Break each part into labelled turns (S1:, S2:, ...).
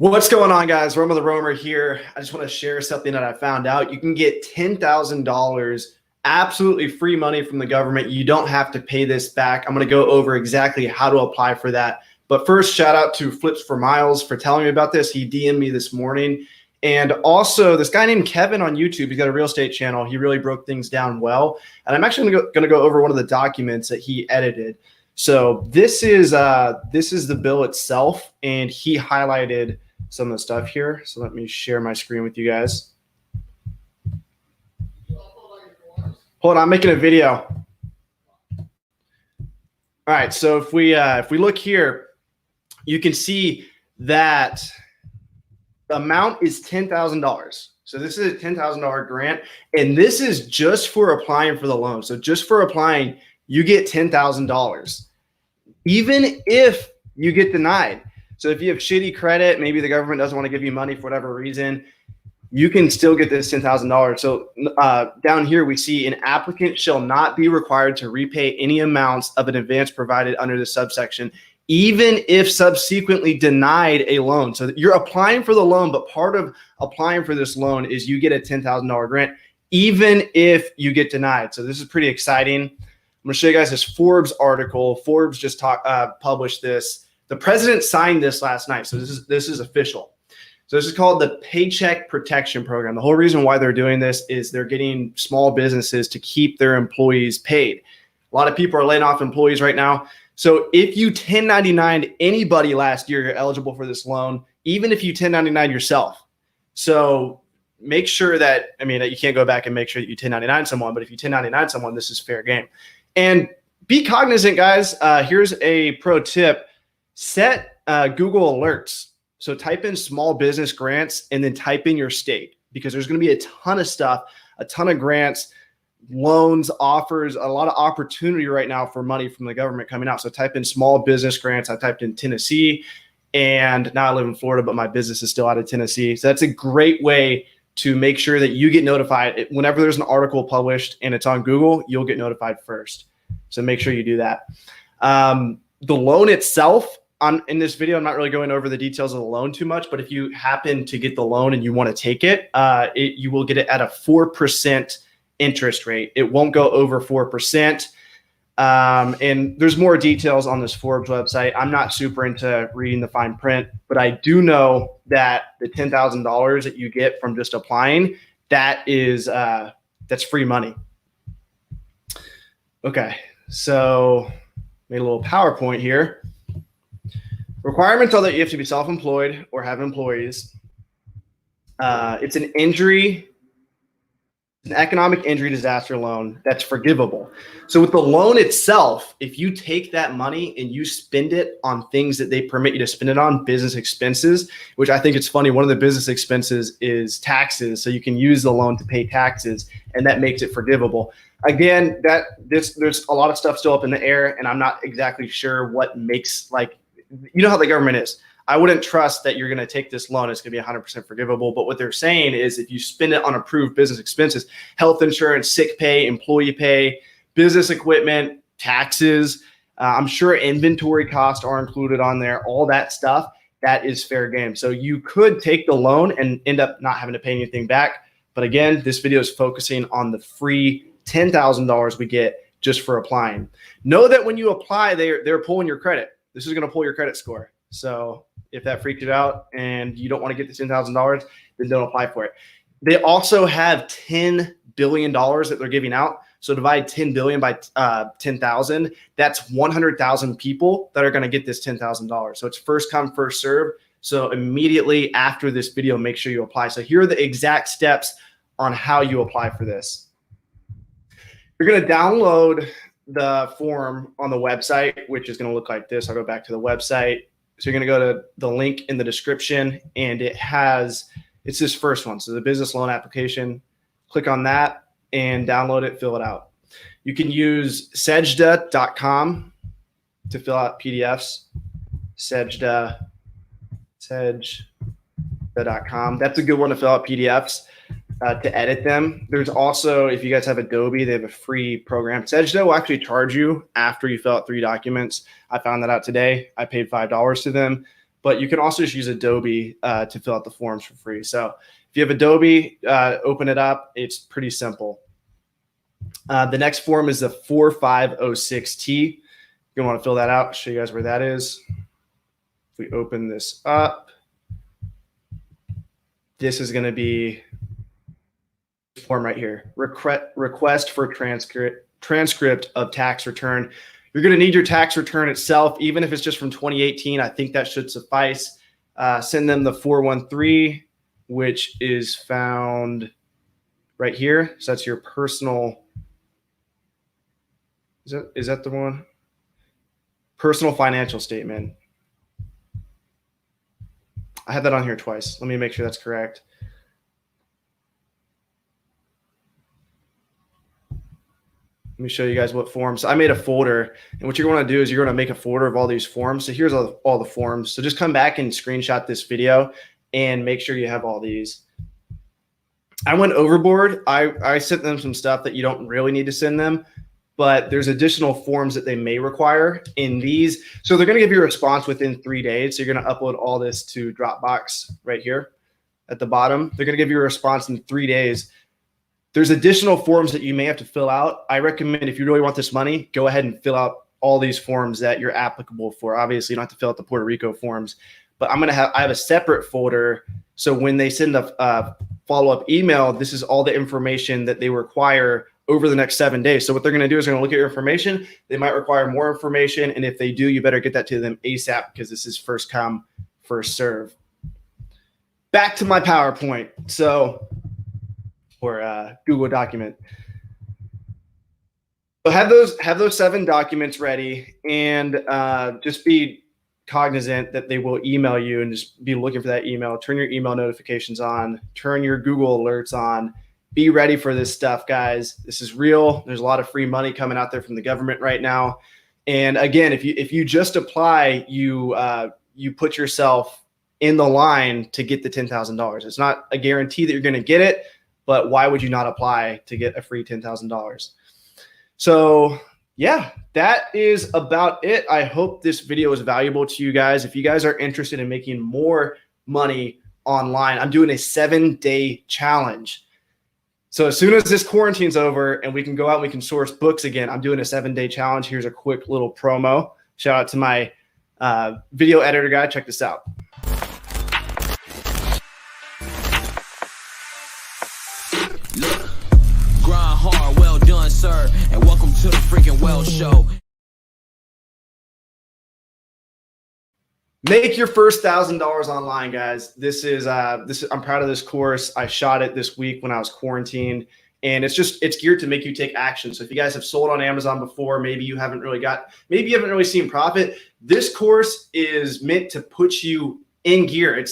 S1: What's going on, guys? Roma the Roamer here. I just want to share something that I found out. You can get $10,000 absolutely free money from the government. You don't have to pay this back. I'm going to go over exactly how to apply for that. But first, shout out to Flips for Miles for telling me about this. He DM'd me this morning. And also this guy named Kevin on YouTube, he's got a real estate channel. He really broke things down well. And I'm actually going to go over one of the documents that he edited. So this is the bill itself, and he highlighted some of the stuff here. So let me share my screen with you guys. Hold on, I'm making a video. All right, so if we look here, you can see that the amount is $10,000. So this is a $10,000 grant, and this is just for applying for the loan. So just for applying, you get $10,000, even if you get denied. So if you have shitty credit, maybe the government doesn't want to give you money for whatever reason, you can still get this $10,000. So down here we see an applicant shall not be required to repay any amounts of an advance provided under this subsection, even if subsequently denied a loan. So you're applying for the loan, but part of applying for this loan is you get a $10,000 grant, even if you get denied. So this is pretty exciting. I'm going to show you guys this Forbes article. Forbes just published this. The president signed this last night, so this is official. So this is called the Paycheck Protection Program. The whole reason why they're doing this is they're getting small businesses to keep their employees paid. A lot of people are laying off employees right now. So if you 1099 anybody last year, you're eligible for this loan, even if you 1099 yourself. So make sure that, you can't go back and make sure that you 1099 someone, but if you 1099 someone, this is fair game. And be cognizant, guys. Here's a pro tip. Set Google alerts. So type in small business grants and then type in your state, because there's going to be a ton of stuff, a ton of grants, loans, offers, a lot of opportunity right now for money from the government coming out. So type in small business grants. I typed in Tennessee, and now I live in Florida, but my business is still out of Tennessee. So that's a great way to make sure that you get notified. Whenever there's an article published and it's on Google, you'll get notified first. So make sure you do that. The loan itself, in this video, I'm not really going over the details of the loan too much, but if you happen to get the loan and you want to take it, you will get it at a 4% interest rate. It won't go over 4%. And there's more details on this Forbes website. I'm not super into reading the fine print, but I do know that the $10,000 that you get from just applying, that's free money. Okay, so made a little PowerPoint here. Requirements are that you have to be self-employed or have employees. It's an economic injury disaster loan that's forgivable. So with the loan itself, if you take that money and you spend it on things that they permit you to spend it on, business expenses, which I think it's funny, one of the business expenses is taxes. So you can use the loan to pay taxes, and that makes it forgivable. Again, there's a lot of stuff still up in the air, and I'm not exactly sure what makes, you know how the government is. I wouldn't trust that you're going to take this loan, it's going to be 100% forgivable. But what they're saying is if you spend it on approved business expenses, health insurance, sick pay, employee pay, business equipment, taxes, I'm sure inventory costs are included on there, all that stuff, that is fair game. So you could take the loan and end up not having to pay anything back. But again, this video is focusing on the free $10,000 we get just for applying. Know that when you apply, they're pulling your credit. This is going to pull your credit score. So if that freaked you out and you don't want to get the $10,000, then don't apply for it. They also have $10 billion that they're giving out. So divide 10 billion by 10,000. That's 100,000 people that are going to get this $10,000. So it's first come, first serve. So immediately after this video, make sure you apply. So here are the exact steps on how you apply for this. You're going to download the form on the website, which is going to look like this. I'll go back to the website. So you're going to go to the link in the description, and it's this first one. So the business loan application, click on that and download it, fill it out. You can use Sejda.com to fill out PDFs. Sejda.com. That's a good one to fill out PDFs. To edit them. There's also, if you guys have Adobe, they have a free program. Sejda will actually charge you after you fill out 3 documents. I found that out today. I paid $5 to them. but you can also just use Adobe to fill out the forms for free. So if you have Adobe, open it up. It's pretty simple. The next form is the 4506T. You're going to want to fill that out. I'll show you guys where that is. If we open this up, this is going to be this form right here. Request for transcript of tax return. You're going to need your tax return itself, even if it's just from 2018. I think that should suffice. Send them the 413, which is found right here. So that's your personal. Is that the one? Personal financial statement. I had that on here twice. Let me make sure that's correct. Let me show you guys what forms. I made a folder, and what you're going to do is you're going to make a folder of all these forms. So here's all the forms. So just come back and screenshot this video and make sure you have all these. I went overboard. I sent them some stuff that you don't really need to send them, but there's additional forms that they may require in these. So they're going to give you a response within 3 days. So you're going to upload all this to Dropbox right here at the bottom. They're going to give you a response in 3 days. There's additional forms that you may have to fill out. I recommend if you really want this money, go ahead and fill out all these forms that you're applicable for. Obviously, you don't have to fill out the Puerto Rico forms, but I have a separate folder. So when they send a follow-up email, this is all the information that they require over the next 7 days. So what they're going to do is they're going to look at your information. They might require more information. And if they do, you better get that to them ASAP because this is first come, first serve. Back to my PowerPoint. Or Google document. So have those 7 documents ready, and just be cognizant that they will email you, and just be looking for that email. Turn your email notifications on. Turn your Google alerts on. Be ready for this stuff, guys. This is real. There's a lot of free money coming out there from the government right now. And again, if you just apply, you put yourself in the line to get the $10,000. It's not a guarantee that you're going to get it, but why would you not apply to get a free $10,000? So yeah, that is about it. I hope this video is valuable to you guys. If you guys are interested in making more money online, I'm doing a 7-day challenge. So as soon as this quarantine's over and we can go out and we can source books again, I'm doing a 7-day challenge. Here's a quick little promo. Shout out to my video editor guy. Check this out.
S2: Grind hard, well done, sir, and welcome to the freaking Well Show.
S1: Make your first $1,000 online, guys. This is I'm proud of this course. I shot it this week when I was quarantined, and it's geared to make you take action. So if you guys have sold on Amazon before, maybe you haven't really seen profit. This course is meant to put you in gear.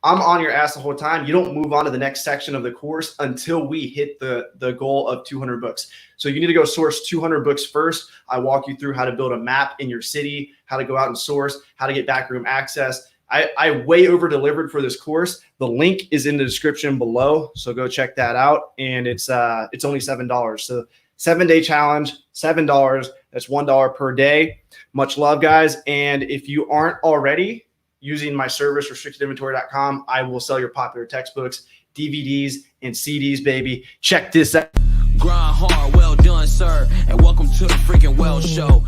S1: I'm on your ass the whole time. You don't move on to the next section of the course until we hit the goal of 200 books. So you need to go source 200 books first. I walk you through how to build a map in your city, how to go out and source, how to get backroom access. I way over delivered for this course. The link is in the description below, so go check that out. And it's only $7. So 7-day challenge, $7. That's $1 per day. Much love, guys. And if you aren't already using my service, restrictedinventory.com, I will sell your popular textbooks, DVDs, and CDs, baby. Check this out.
S2: Grind hard, well done, sir, and welcome to the freaking Well Show.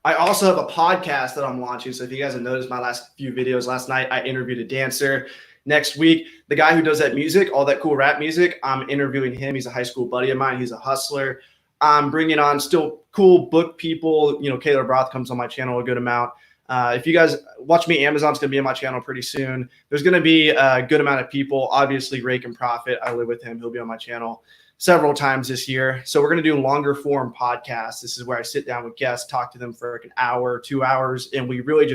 S1: I also have a podcast that I'm launching. So if you guys have noticed my last few videos, last night I interviewed a dancer. Next week, the guy who does that music, all that cool rap music, I'm interviewing him. He's a high school buddy of mine. He's a hustler. I'm bringing on still cool book people. You know, Kayla Broth comes on my channel a good amount. If you guys watch me, Amazon's going to be on my channel pretty soon. There's going to be a good amount of people. Obviously, Rake and Profit, I live with him. He'll be on my channel several times this year. So we're going to do longer form podcasts. This is where I sit down with guests, talk to them for like an hour, 2 hours. And we really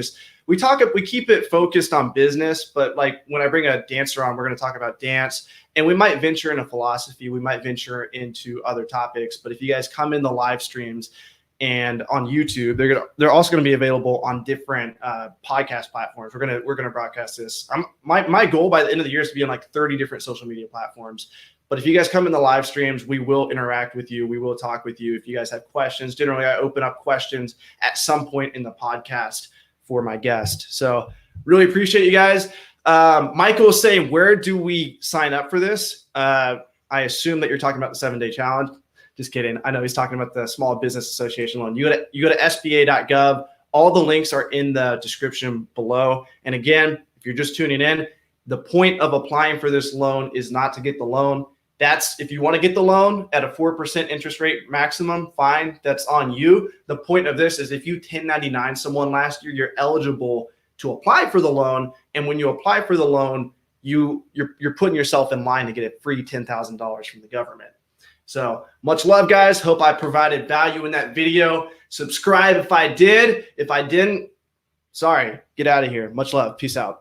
S1: we keep it focused on business. But like when I bring a dancer on, we're going to talk about dance, and we might venture into philosophy. We might venture into other topics. But if you guys come in the live streams and on YouTube, they're also going to be available on different podcast platforms. We're gonna broadcast this. My goal by the end of the year is to be on like 30 different social media platforms. But if you guys come in the live streams, we will interact with you. We will talk with you. If you guys have questions, generally I open up questions at some point in the podcast for my guest. So Really appreciate you guys. Michael was saying, where do we sign up for this? I assume that you're talking about the 7-day challenge. Just kidding. I know he's talking about the Small Business Association loan. You go to SBA.gov. All the links are in the description below. And again, if you're just tuning in, the point of applying for this loan is not to get the loan. That's if you want to get the loan at a 4% interest rate maximum, fine. That's on you. The point of this is if you 1099 someone last year, you're eligible to apply for the loan. And when you apply for the loan, you're putting yourself in line to get a free $10,000 from the government. So much love, guys. Hope I provided value in that video. Subscribe if I did. If I didn't, sorry. Get out of here. Much love. Peace out.